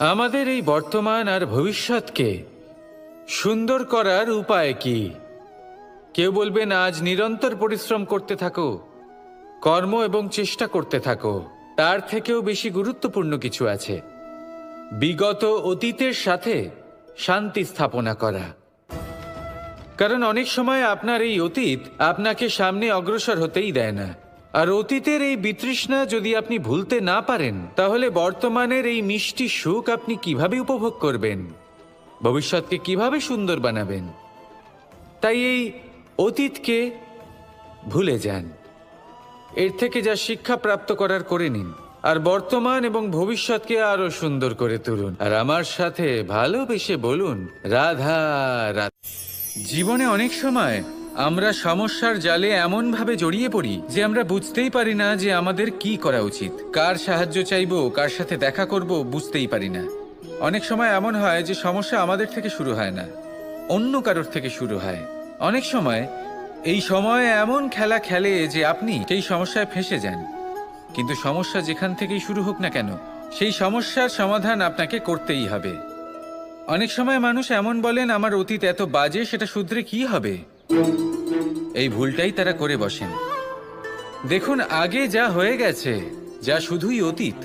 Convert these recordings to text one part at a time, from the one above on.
আমাদের এই বর্তমান আর ভবিষ্যৎকে সুন্দর করার উপায় কি? কেউ বলবেন আজ নিরন্তর পরিশ্রম করতে থাকো, কর্ম এবং চেষ্টা করতে থাকো। তার থেকেও বেশি গুরুত্বপূর্ণ কিছু আছে, বিগত অতীতের সাথে শান্তি স্থাপনা করা। কারণ অনেক সময় আপনার এই অতীত আপনাকে সামনে অগ্রসর হতেই দেয় না। আর অতীতের এই বিতৃষ্ণা যদি আপনি ভুলতে না পারেন, তাহলে বর্তমানের এই মিষ্টি সুখ আপনি কিভাবে উপভোগ করবেন, ভবিষ্যৎকে কিভাবে সুন্দর বানাবেন? তাই এই অতীতকে ভুলে যান, এর থেকে যা শিক্ষা প্রাপ্ত করার করে নিন, আর বর্তমান এবং ভবিষ্যৎকে আরো সুন্দর করে তুলুন। আর আমার সাথে ভালোবেসে বলুন, রাধা রাধা। জীবনে অনেক সময় আমরা সমস্যার জালে এমনভাবে জড়িয়ে পড়ি যে আমরা বুঝতেই পারি না যে আমাদের কি করা উচিত, কার সাহায্য চাইবো, কার সাথে দেখা করব, বুঝতেই পারি না। অনেক সময় এমন হয় যে সমস্যা আমাদের থেকে শুরু হয় না, অন্য কারোর থেকে শুরু হয়। অনেক সময় এই সময় এমন খেলা খেলে যে আপনি সেই সমস্যায় ফেঁসে যান। কিন্তু সমস্যা যেখান থেকেই শুরু হোক না কেন, সেই সমস্যার সমাধান আপনাকে করতেই হবে। অনেক সময় মানুষ এমন বলেন, আমার অতীত এত বাজে, সেটা শুধরে কি হবে? এই ভুলটাই তারা করে বসেন। দেখুন, আগে যা হয়ে গেছে, যা শুধুই অতীত,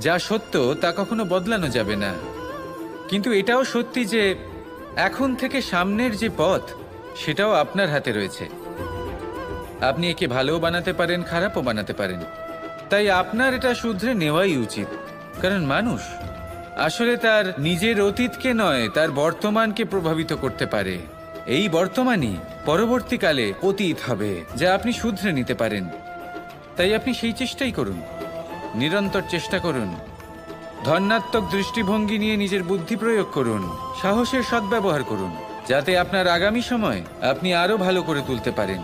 যা সত্য তা কখনো বদলানো যাবে না। কিন্তু এটাও সত্যি যে এখন থেকে সামনের যে পথ, সেটাও আপনার হাতে রয়েছে। আপনি একে ভালোও বানাতে পারেন, খারাপও বানাতে পারেন। তাই আপনার এটা শুধরে নেওয়াই উচিত। কারণ মানুষ আসলে তার নিজের অতীতকে নয়, তার বর্তমানকে প্রভাবিত করতে পারে। এই বর্তমানই পরবর্তীকালে অতীত হবে, যা আপনি শুধরে নিতে পারেন। তাই আপনি সেই চেষ্টাই করুন, নিরন্তর চেষ্টা করুন। ধন্যাত্মক দৃষ্টিভঙ্গি নিয়ে নিজের বুদ্ধি প্রয়োগ করুন, সাহসের সদ্ব্যবহার করুন, যাতে আপনার আগামী সময় আপনি আরো ভালো করে তুলতে পারেন।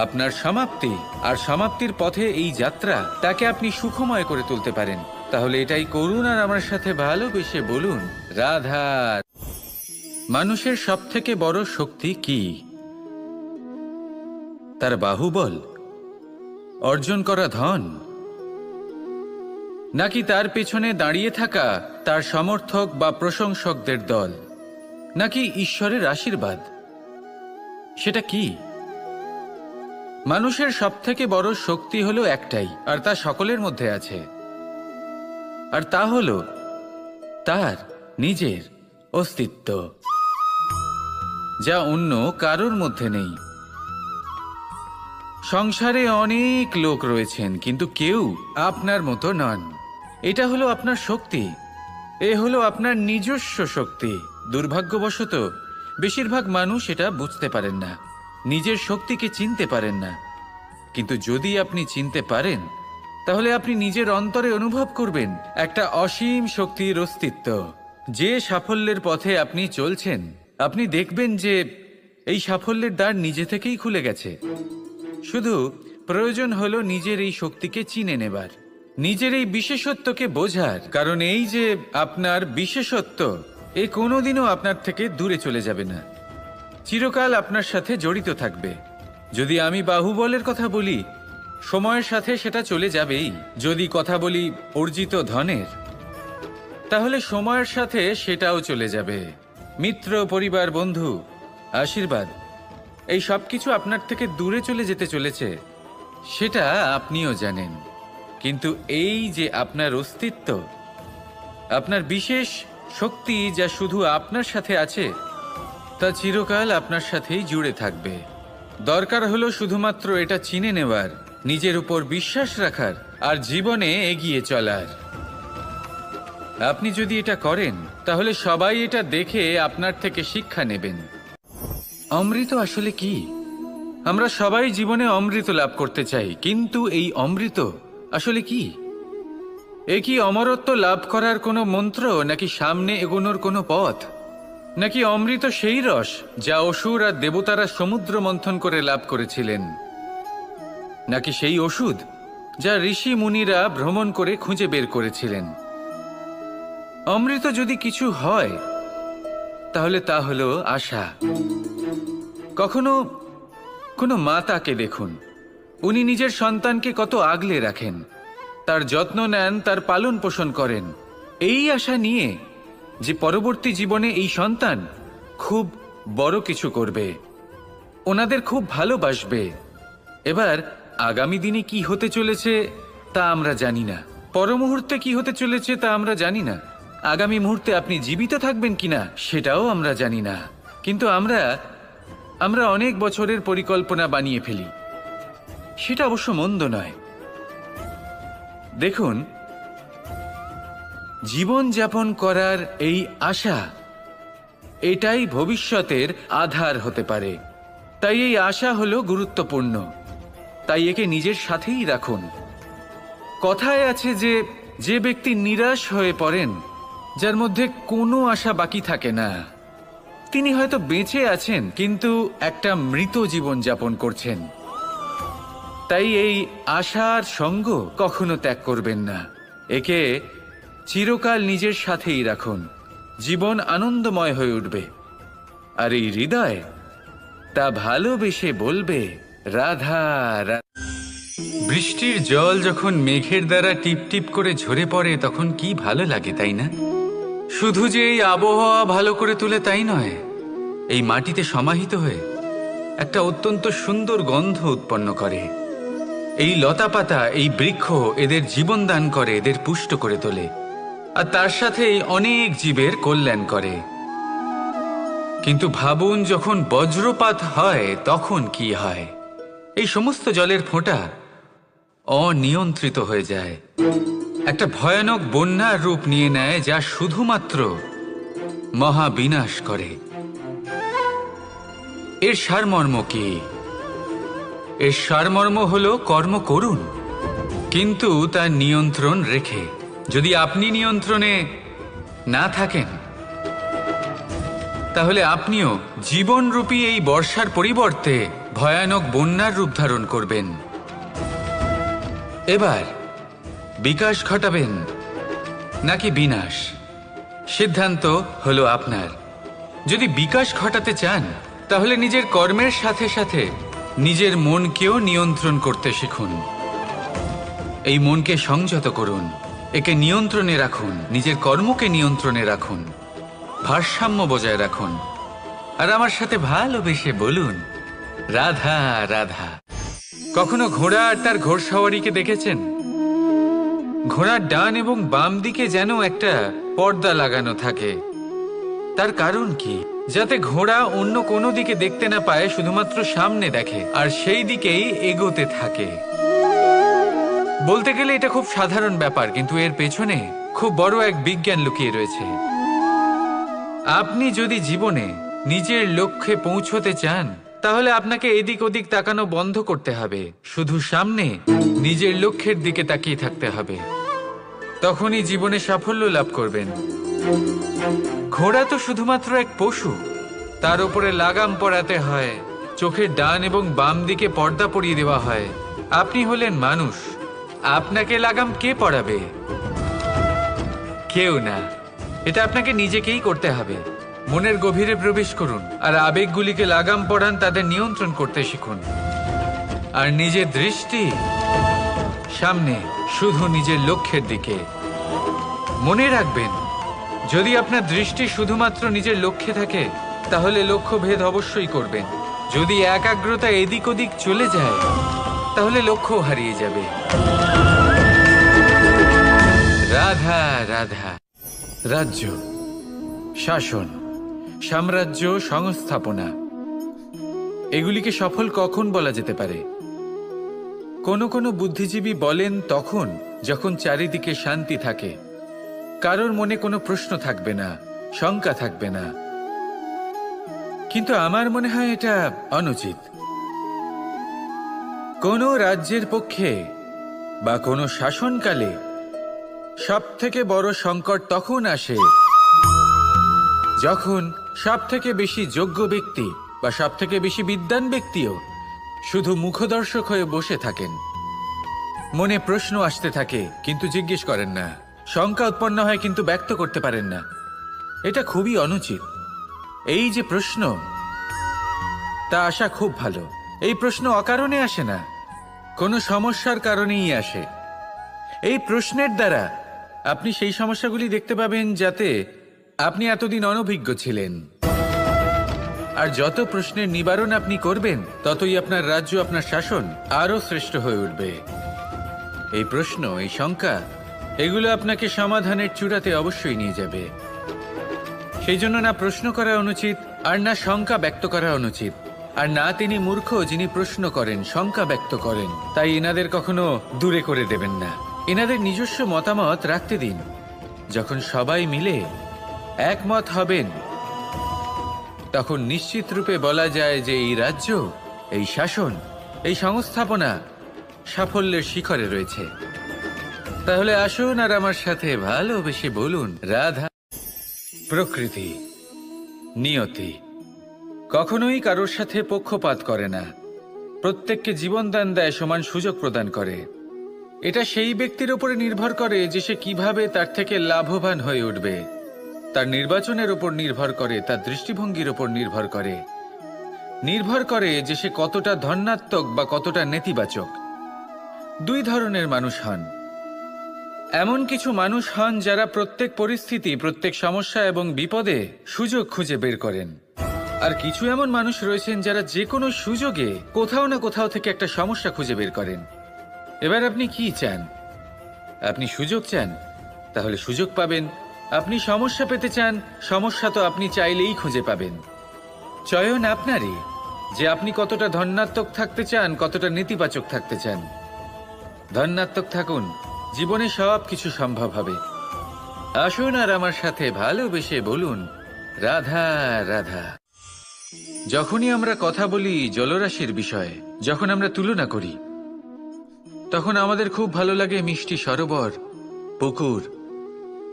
আপনার সমাপ্তি আর সমাপ্তির পথে এই যাত্রা, তাকে আপনি সুখময় করে তুলতে পারেন। তাহলে এটাই করুন আর আমার সাথে ভালোবেসে বলুন, রাধা। মানুষের সবথেকে বড় শক্তি কি? তার বাহুবল, অর্জন করা ধন, নাকি তার পেছনে দাঁড়িয়ে থাকা তার সমর্থক বা প্রশংসকদের দল, নাকি ঈশ্বরের আশীর্বাদ? সেটা কি? মানুষের সবথেকে বড় শক্তি হলো একটাই, আর তা সকলের মধ্যে আছে। আর তা হলো তার নিজের অস্তিত্ব, যা অন্য কারোর মধ্যে নেই। সংসারে অনেক লোক রয়েছেন, কিন্তু কেউ আপনার মতো নন। এটা হলো আপনার শক্তি, এ হলো আপনার নিজস্ব শক্তি। দুর্ভাগ্যবশত বেশিরভাগ মানুষ এটা বুঝতে পারেন না, নিজের শক্তিকে চিনতে পারেন না। কিন্তু যদি আপনি চিনতে পারেন, তাহলে আপনি নিজের অন্তরে অনুভব করবেন একটা অসীম শক্তির অস্তিত্ব। যে সাফল্যের পথে আপনি চলছেন, আপনি দেখবেন যে এই সাফল্যের দ্বার নিজে থেকেই খুলে গেছে। শুধু প্রয়োজন হলো নিজের এই শক্তিকে চিনে নেবার, নিজের এই বিশেষত্বকে বোঝার। কারণ এই যে আপনার বিশেষত্ব, এ কোনোদিনও আপনার থেকে দূরে চলে যাবে না, চিরকাল আপনার সাথে জড়িত থাকবে। যদি আমি বাহুবলের কথা বলি, সময়ের সাথে সেটা চলে যাবেই। যদি কথা বলি অর্জিত ধনের, তাহলে সময়ের সাথে সেটাও চলে যাবে। মিত্র, পরিবার, বন্ধু, আশীর্বাদ, এই সব কিছু আপনার থেকে দূরে চলে যেতে চলেছে, সেটা আপনিও জানেন। কিন্তু এই যে আপনার অস্তিত্ব, আপনার বিশেষ শক্তি, যা শুধু আপনার সাথে আছে, তা চিরকাল আপনার সাথেই জুড়ে থাকবে। দরকার হলো শুধুমাত্র এটা চিনে নেওয়ার, নিজের উপর বিশ্বাস রাখার, আর জীবনে এগিয়ে চলার। আপনি যদি এটা করেন, তাহলে সবাই এটা দেখে আপনার থেকে শিক্ষা নেবেন। অমৃত আসলে কি? আমরা সবাই জীবনে অমৃত লাভ করতে চাই, কিন্তু এই অমৃত আসলে কি? এ কি অমরত্ব লাভ করার কোনো মন্ত্র, নাকি সামনে এগোনোর কোনো পথ? নাকি অমৃত সেই রস যা অসুর আর দেবতারা সমুদ্র মন্থন করে লাভ করেছিলেন? নাকি সেই ওষুধ যা ঋষি মুনিরা ভ্রমণ করে খুঁজে বের করেছিলেন? অমৃত যদি কিছু হয়, তাহলে তা হলো আশা। কখনো কোনো মাতাকে দেখুন, উনি নিজের সন্তানকে কত আগলে রাখেন, তার যত্ন নেন, তার পালন পোষণ করেন। এই আশা নিয়ে যে পরবর্তী জীবনে এই সন্তান খুব বড় কিছু করবে, ওনাদের খুব ভালোবাসবে। এবার আগামী দিনে কি হতে চলেছে তা আমরা জানি না, পর মুহূর্তে কি হতে চলেছে তা আমরা জানি না, আগামী মুহূর্তে আপনি জীবিত থাকবেন কিনা সেটাও আমরা জানি না। কিন্তু আমরা অনেক বছরের পরিকল্পনা বানিয়ে ফেলি, সেটা অবশ্য মন্দ নয়। দেখুন, জীবন যাপন করার এই আশা, এটাই ভবিষ্যতের আধার হতে পারে। তাই এই আশা হলো গুরুত্বপূর্ণ, তাই একে নিজের সাথেই রাখুন। কথায় আছে যে যে ব্যক্তি নিরাশ হয়ে পড়েন, যার মধ্যে কোনো আশা বাকি থাকে না, তিনি হয়তো বেঁচে আছেন কিন্তু একটা মৃত জীবন যাপন করছেন। তাই এই আশার সঙ্গ কখনো ত্যাগ করবেন না, একে চিরকাল নিজের সাথেই রাখুন। জীবন আনন্দময় হয়ে উঠবে, আর এই হৃদয় তা ভালোবেসে বলবে রাধা রাধা। বৃষ্টির জল যখন মেঘের দ্বারা টিপ টিপ করে ঝরে পড়ে তখন কি ভালো লাগে, তাই না? শুধু যে এই আবহাওয়া ভালো করে তোলে তাই নয়, এই মাটিতে সমাহিত হয়ে একটা অত্যন্ত সুন্দর গন্ধ উৎপন্ন করে। এই লতাপাতা, এই বৃক্ষ এদের জীবন দান করে, এদের পুষ্ট করে তোলে, আর তার সাথেই অনেক জীবের কল্যাণ করে। কিন্তু ভাবুন, যখন বজ্রপাত হয় তখন কি হয়? এই সমস্ত জলের ফোঁটা অনিয়ন্ত্রিত হয়ে যায়, একটা ভয়ানক বন্যার রূপ নিয়ে নেয়, যা শুধুমাত্র মহাবিনাশ করে। এর সারমর্ম কি? এর সারমর্ম হলো কর্ম করুন, কিন্তু তার নিয়ন্ত্রণ রেখে। যদি আপনি নিয়ন্ত্রণে না থাকেন, তাহলে আপনিও জীবনরূপী এই বর্ষার পরিবর্তে ভয়ানক বন্যার রূপ ধারণ করবেন। এবার বিকাশ ঘটাবেন নাকি বিনাশ, সিদ্ধান্ত হলো আপনার। যদি বিকাশ ঘটাতে চান, তাহলে নিজের কর্মের সাথে সাথে নিজের মনকেও নিয়ন্ত্রণ করতে শিখুন। এই মনকে সংযত করুন, একে নিয়ন্ত্রণে রাখুন, নিজের কর্মকে নিয়ন্ত্রণে রাখুন, ভারসাম্য বজায় রাখুন, আর আমার সাথে ভালোবেসে বলুন রাধা রাধা। কখনো ঘোড়া আর তার ঘোড়সওয়ারিকে দেখেছেন? ঘোড়ার ডান এবং বাম দিকে যেন একটা পর্দা লাগানো থাকে। তার কারণ কি? যাতে ঘোড়া অন্য কোনো দিকে দেখতে না পায়, শুধুমাত্র সামনে দেখে আর সেই দিকেই এগোতে থাকে। বলতে গেলে এটা খুব সাধারণ ব্যাপার, কিন্তু এর পেছনে খুব বড় এক বিজ্ঞান লুকিয়ে রয়েছে। আপনি যদি জীবনে নিজের লক্ষ্যে পৌঁছতে চান, তাহলে আপনাকে এদিক ওদিক তাকানো বন্ধ করতে হবে, শুধু সামনে নিজের লক্ষ্যের দিকে তাকিয়ে থাকতে হবে। তখনই জীবনে সাফল্য লাভ করবেন। ঘোড়া তো শুধুমাত্র এক পশু, তার উপরে লাগাম পরাতে হয়, চোখের ডান এবং বাম দিকে পর্দা পরিয়ে দেওয়া হয়। আপনি হলেন মানুষ, আপনাকে লাগাম কে পরাবে? কেউ না, এটা আপনাকে নিজেকেই করতে হবে। মনের গভীরে প্রবেশ করুন আর আবেগগুলিকে লাগাম পরান, তাদের নিয়ন্ত্রণ করতে শিখুন। আর নিজের দৃষ্টি সামনে, শুধু নিজের লক্ষ্যের দিকে। মনে রাখবেন, যদি আপনার দৃষ্টি শুধুমাত্র নিজের লক্ষ্যে থাকে, তাহলে লক্ষ্য ভেদ অবশ্যই করবেন। যদি একাগ্রতা এদিক ওদিক চলে যায়, তাহলে লক্ষ্য হারিয়ে যাবে। রাধা রাধা। রাজ্য, শাসন, সাম্রাজ্য, সংস্থাপনা, এগুলিকে সফল কখন বলা যেতে পারে? কোনো কোনো বুদ্ধিজীবী বলেন তখন যখন চারিদিকে শান্তি থাকে, কারোর মনে কোনো প্রশ্ন থাকবে না, শঙ্কা থাকবে না। কিন্তু আমার মনে হয় এটা অনুচিত। কোনো রাজ্যের পক্ষে বা কোনো শাসনকালে সবথেকে বড় সংকট তখন আসে যখন সবথেকে বেশি যোগ্য ব্যক্তি বা সবথেকে বেশি বিদ্বান ব্যক্তিও শুধু মুখদর্শক হয়ে বসে থাকেন। মনে প্রশ্ন আসতে থাকে কিন্তু জিজ্ঞেস করেন না, শঙ্কা উৎপন্ন হয় কিন্তু ব্যক্ত করতে পারেন না। এটা খুবই অনুচিত। এই যে প্রশ্ন, তা আসা খুব ভালো। এই প্রশ্ন অকারণে আসে না, কোনো সমস্যার কারণেই আসে। এই প্রশ্নের দ্বারা আপনি সেই সমস্যাগুলি দেখতে পাবেন যাতে আপনি এতদিন অনভিজ্ঞ ছিলেন। আর যত প্রশ্নের নিবারণ আপনি করবেন, ততই আপনার রাজ্য, আপনার শাসন আরও শ্রেষ্ঠ হয়ে উঠবে। এই প্রশ্ন, এই শঙ্কা, এগুলো আপনাকে সমাধানের চূড়াতে অবশ্যই নিয়ে যাবে। সেই জন্য না প্রশ্ন করা অনুচিত, আর না শঙ্কা ব্যক্ত করা অনুচিত, আর না তিনি মূর্খ যিনি প্রশ্ন করেন, শঙ্কা ব্যক্ত করেন। তাই এনাদের কখনো দূরে করে দেবেন না, এনাদের নিজস্ব মতামত রাখতে দিন। যখন সবাই মিলে একমত হবেন, তখন নিশ্চিত রূপে বলা যায় যে এই রাজ্য, এই শাসন, এই সংস্থাপনা সাফল্যের শিখরে রয়েছে। তাহলে আসুন আর আমার সাথে ভালোবেসে বলুন, রাধা। প্রকৃতি, নিয়তি কখনোই কারোর সাথে পক্ষপাত করে না, প্রত্যেককে জীবনদান দেয়, সমান সুযোগ প্রদান করে। এটা সেই ব্যক্তির উপরে নির্ভর করে যে সে কিভাবে তার থেকে লাভবান হয়ে উঠবে। তার নির্বাচনের উপর নির্ভর করে, তার দৃষ্টিভঙ্গির উপর নির্ভর করে যে সে কতটা ধনাত্মক বা কতটা নেতিবাচক। দুই ধরনের মানুষ হন। এমন কিছু মানুষ হন যারা প্রত্যেক পরিস্থিতি, প্রত্যেক সমস্যা এবং বিপদে সুযোগ খুঁজে বের করেন। আর কিছু এমন মানুষ রয়েছেন যারা যে কোনো সুযোগে কোথাও না কোথাও থেকে একটা সমস্যা খুঁজে বের করেন। এবার আপনি কি চান? আপনি সুযোগ চান, তাহলে সুযোগ পাবেন। আপনি সমস্যা পেতে চান, সমস্যা তো আপনি চাইলেই খুঁজে পাবেন। চয়ন আপনারই, যে আপনি কতটা ধনাত্মক থাকতে চান, কতটা নেতিবাচক থাকতে চান। ধনাত্মক থাকুন, জীবনে সব কিছু সম্ভব হবে। আসুন আর আমার সাথে ভালোবেসে বলুন, রাধা রাধা। যখনই আমরা কথা বলি জলরাশির বিষয়ে, যখন আমরা তুলনা করি, তখন আমাদের খুব ভালো লাগে মিষ্টি সরোবর, পুকুর,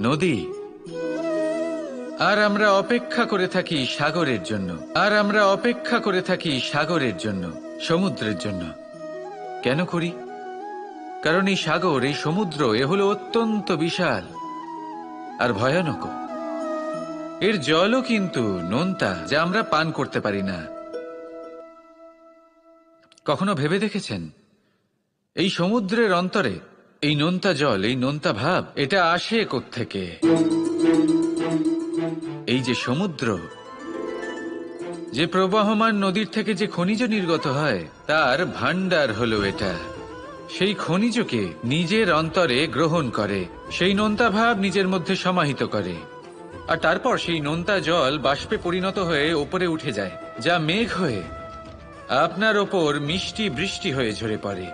নদী। আর আমরা অপেক্ষা করে থাকি সাগরের জন্য, সমুদ্রের জন্য। কেন করি? কারণ এই সাগর, এই সমুদ্র, এ হলো অত্যন্ত বিশাল আর ভয়ানক। এর জলও কিন্তু নোনতা, যা আমরা পান করতে পারি না। কখনো ভেবে দেখেছেন এই সমুদ্রের অন্তরে এই নোনতা জল, এই নোনতা ভাব, এটা আসে কোত্থেকে? এই যে সমুদ্র, যে প্রবাহমান নদীর থেকে যে খনিজ নির্গত হয়, তার ভান্ডার হলো এটা। সেই খনিজকে নিজের অন্তরে গ্রহণ করে, সেই নোনতা ভাব নিজের মধ্যে সমাহিত করে, আর তারপর সেই নোনতা জল বাষ্পে পরিণত হয়ে ওপরে উঠে যায়, যা মেঘ হয়ে আপনার ওপর মিষ্টি বৃষ্টি হয়ে ঝরে পড়ে।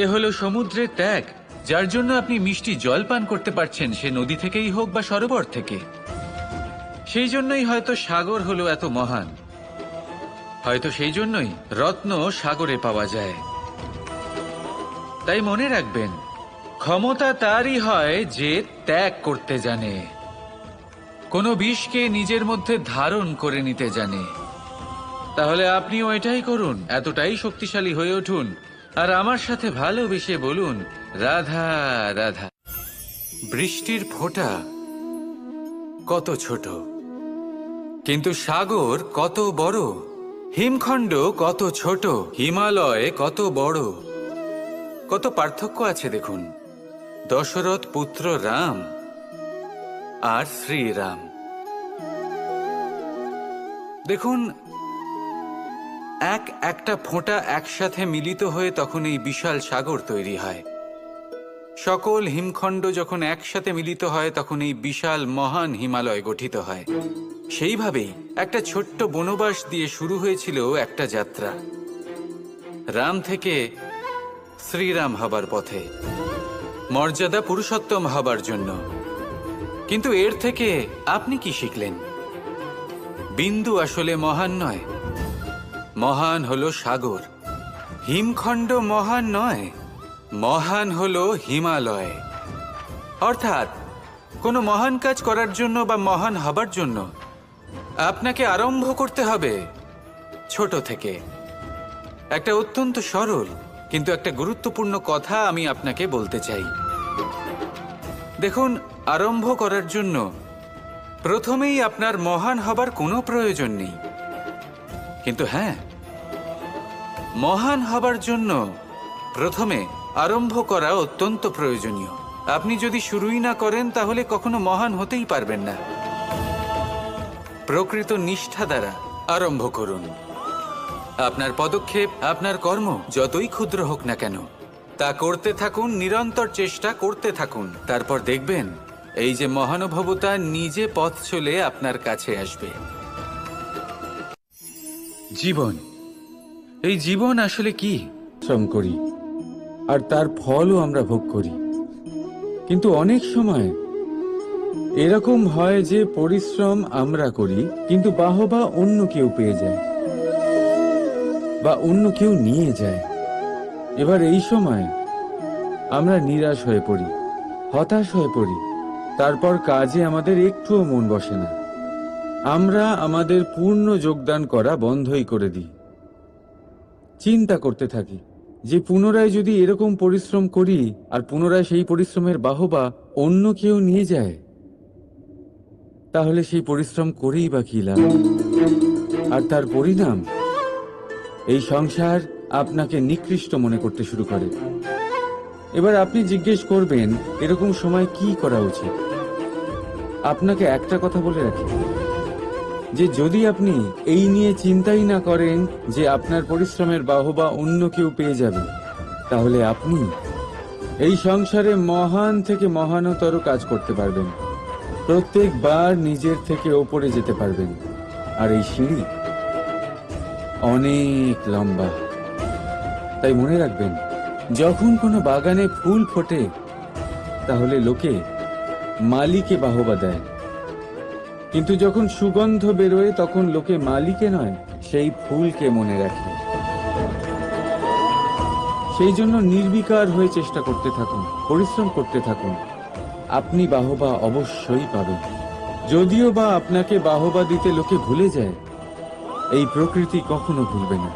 এ হলো সমুদ্রের ত্যাগ, যার জন্য আপনি মিষ্টি জল পান করতে পারছেন, সে নদী থেকেই হোক বা সরোবর থেকে। সেই জন্যই হয়তো সাগর হলো এত মহান, হয়তো সেই জন্যই রত্ন সাগরে পাওয়া যায়। তাই মনে রাখবেন, ক্ষমতা তারই হয় যে ত্যাগ করতে জানে, কোনো বিষকে নিজের মধ্যে ধারণ করে নিতে জানে। তাহলে আপনিও এটাই করুন, এতটাই শক্তিশালী হয়ে উঠুন, আর আমার সাথে ভালোবেসে বলুন, রাধা রাধা। বৃষ্টির ফোঁটা কত ছোট, কিন্তু সাগর কত বড়, হিমখণ্ড কত ছোট, হিমালয় কত বড়। কত পার্থক্য আছে দেখুন, দশরথ পুত্র রাম আর শ্রীরাম। দেখুন, একটা ফোঁটা একসাথে মিলিত হয়ে তখন এই বিশাল সাগর তৈরি হয়। সকল হিমখণ্ড যখন একসাথে মিলিত হয়, তখন এই বিশাল মহান হিমালয় গঠিত হয়। সেইভাবেই একটা ছোট্ট বনবাস দিয়ে শুরু হয়েছিল একটা যাত্রা, রাম থেকে শ্রীরাম হবার পথে, মর্যাদা পুরুষোত্তম হবার জন্য। কিন্তু এর থেকে আপনি কি শিখলেন? বিন্দু আসলে মহান নয়, মহান হলো সাগর। হিমখণ্ড মহান নয়, মহান হলো হিমালয়। অর্থাৎ কোনো মহান কাজ করার জন্য বা মহান হবার জন্য আপনাকে আরম্ভ করতে হবে ছোট থেকে। একটা অত্যন্ত সরল কিন্তু একটা গুরুত্বপূর্ণ কথা আমি আপনাকে বলতে চাই। দেখুন, আরম্ভ করার জন্য প্রথমেই আপনার মহান হবার কোনো প্রয়োজন নেই, কিন্তু হ্যাঁ, মহান হবার জন্য প্রথমে আরম্ভ করা অত্যন্ত প্রয়োজনীয়। আপনি যদি শুরুই না করেন তাহলে কখনো মহান হতেই পারবেন না। প্রকৃত নিষ্ঠা দ্বারা আরম্ভ করুন। আপনার পদক্ষেপ, আপনার কর্ম যতই ক্ষুদ্র হোক না কেন, তা করতে থাকুন, নিরন্তর চেষ্টা করতে থাকুন। তারপর দেখবেন এই যে মহানুভবতা নিজে পথ চলে আপনার কাছে আসবে। জীবন, এই জীবন আসলে কি? শ্রম করি আর তার ফলও আমরা ভোগ করি, কিন্তু অনেক সময় এরকম হয় যে পরিশ্রম আমরা করি কিন্তু বাহবা অন্য কেউ পেয়ে যায় বা অন্য কেউ নিয়ে যায়। এবার এই সময় আমরা নিরাশ হয়ে পড়ি, হতাশ হয়ে পড়ি, তারপর কাজে আমাদের একটুও মন বসে না। আমরা আমাদের পূর্ণ যোগদান করা বন্ধই করে দিই। চিন্তা করতে থাকি যে পুনরায় যদি এরকম পরিশ্রম করি আর পুনরায় সেই পরিশ্রমের বাহবা অন্য কেউ নিয়ে যায়, তাহলে সেই পরিশ্রম করেই বা কি লাভ? আর তার পরিণাম, এই সংসার আপনাকে নিকৃষ্ট মনে করতে শুরু করে। এবার আপনি জিজ্ঞেস করবেন এরকম সময় কি করা উচিত। আপনাকে একটা কথা বলে রাখি যে যদি আপনি এই নিয়ে চিন্তাই না করেন যে আপনার পরিশ্রমের বাহবা অন্য কেউ পেয়ে যাবে, তাহলে আপনি এই সংসারে মহান থেকে মহানতর কাজ করতে পারবেন, প্রত্যেকবার নিজের থেকে ওপরে যেতে পারবেন। আর এই সিঁড়ি অনেক লম্বা। তাই মনে রাখবেন, যখন কোনো বাগানে ফুল ফোটে তাহলে লোকে মালিকে বাহবা দেয়, কিন্তু যখন সুগন্ধ বেরোয় তখন লোকে মালিকে নয়, সেই ফুলকে মনে রাখে। সেই জন্য নির্বিকার হয়ে চেষ্টা করতে থাকুন, পরিশ্রম করতে থাকুন। আপনি বাহবা অবশ্যই পাবেন। যদিও বা আপনাকে বাহবা দিতে লোকে ভুলে যায়, এই প্রকৃতি কখনো ভুলবে না।